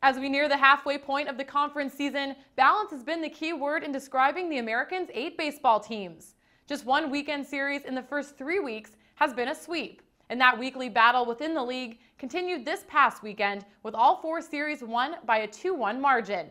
As we near the halfway point of the conference season, balance has been the key word in describing the Americans' 8 baseball teams. Just one weekend series in the first 3 weeks has been a sweep, and that weekly battle within the league continued this past weekend with all 4 series won by a 2-1 margin.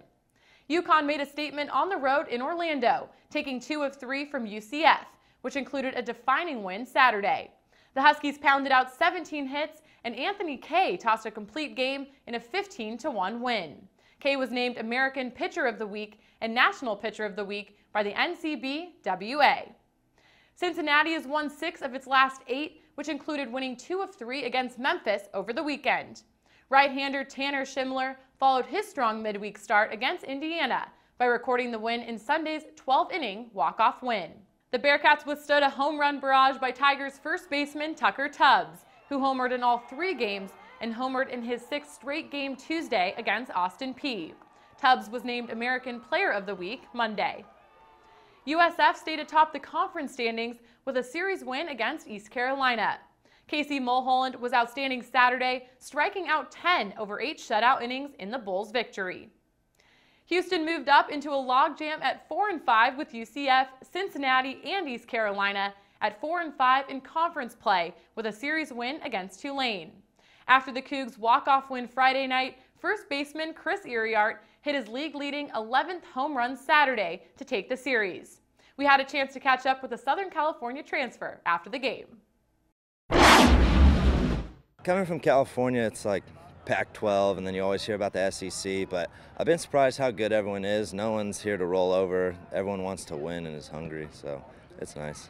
UConn made a statement on the road in Orlando, taking 2 of 3 from UCF, which included a defining win Saturday. The Huskies pounded out 17 hits, and Anthony Kay tossed a complete game in a 15-1 win. Kay was named American Pitcher of the Week and National Pitcher of the Week by the NCBWA. Cincinnati has won 6 of its last 8, which included winning 2 of 3 against Memphis over the weekend. Right-hander Tanner Schimler followed his strong midweek start against Indiana by recording the win in Sunday's 12-inning walk-off win. The Bearcats withstood a home run barrage by Tigers first baseman Tucker Tubbs, who homered in all 3 games and homered in his 6th straight game Tuesday against Austin Peay. Tubbs was named American Player of the Week Monday. USF stayed atop the conference standings with a series win against East Carolina. Casey Mulholland was outstanding Saturday, striking out 10 over 8 shutout innings in the Bulls' victory. Houston moved up into a logjam at 4-5 with UCF, Cincinnati, and East Carolina at 4-5 in conference play with a series win against Tulane. After the Cougs' walk-off win Friday night, first baseman Chris Iriart hit his league-leading 11th home run Saturday to take the series. We had a chance to catch up with a Southern California transfer after the game. Coming from California, it's like Pac-12, and then you always hear about the SEC, but I've been surprised how good everyone is. No one's here to roll over. Everyone wants to win and is hungry, so it's nice.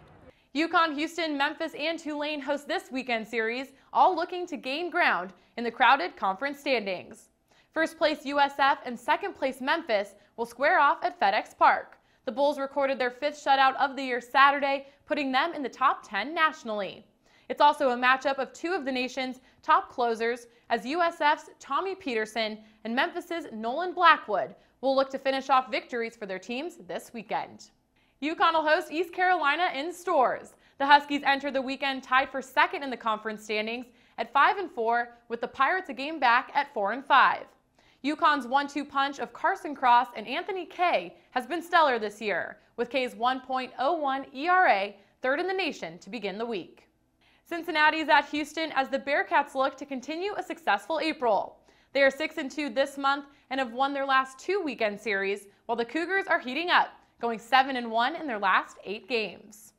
UConn, Houston, Memphis, and Tulane host this weekend series, all looking to gain ground in the crowded conference standings. First place USF and second place Memphis will square off at FedEx Park. The Bulls recorded their 5th shutout of the year Saturday, putting them in the top 10 nationally. It's also a matchup of 2 of the nation's top closers, as USF's Tommy Peterson and Memphis's Nolan Blackwood will look to finish off victories for their teams this weekend. UConn will host East Carolina in Storrs. The Huskies enter the weekend tied for 2nd in the conference standings at 5-4, with the Pirates a game back at 4-5. UConn's 1-2 punch of Carson Cross and Anthony Kay has been stellar this year, with Kay's 1.01 ERA 3rd in the nation to begin the week. Cincinnati is at Houston as the Bearcats look to continue a successful April. They are 6-2 this month and have won their last 2 weekend series, while the Cougars are heating up, going 7-1 in their last 8 games.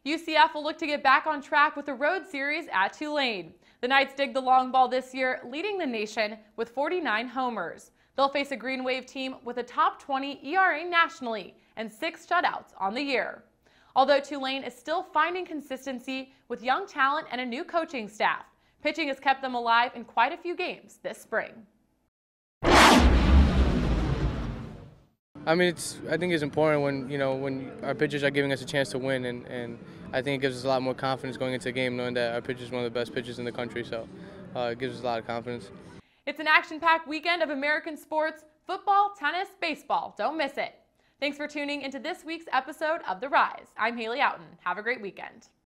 UCF will look to get back on track with the road series at Tulane. The Knights dig the long ball this year, leading the nation with 49 homers. They'll face a Green Wave team with a top 20 ERA nationally and 6 shutouts on the year. Although Tulane is still finding consistency with young talent and a new coaching staff, pitching has kept them alive in quite a few games this spring. I mean, I think it's important when our pitchers are giving us a chance to win, and I think it gives us a lot more confidence going into a game, knowing that our pitcher is one of the best pitchers in the country. So it gives us a lot of confidence. It's an action-packed weekend of American sports: football, tennis, baseball. Don't miss it. Thanks for tuning into this week's episode of The Rise. I'm Haley Outen. Have a great weekend.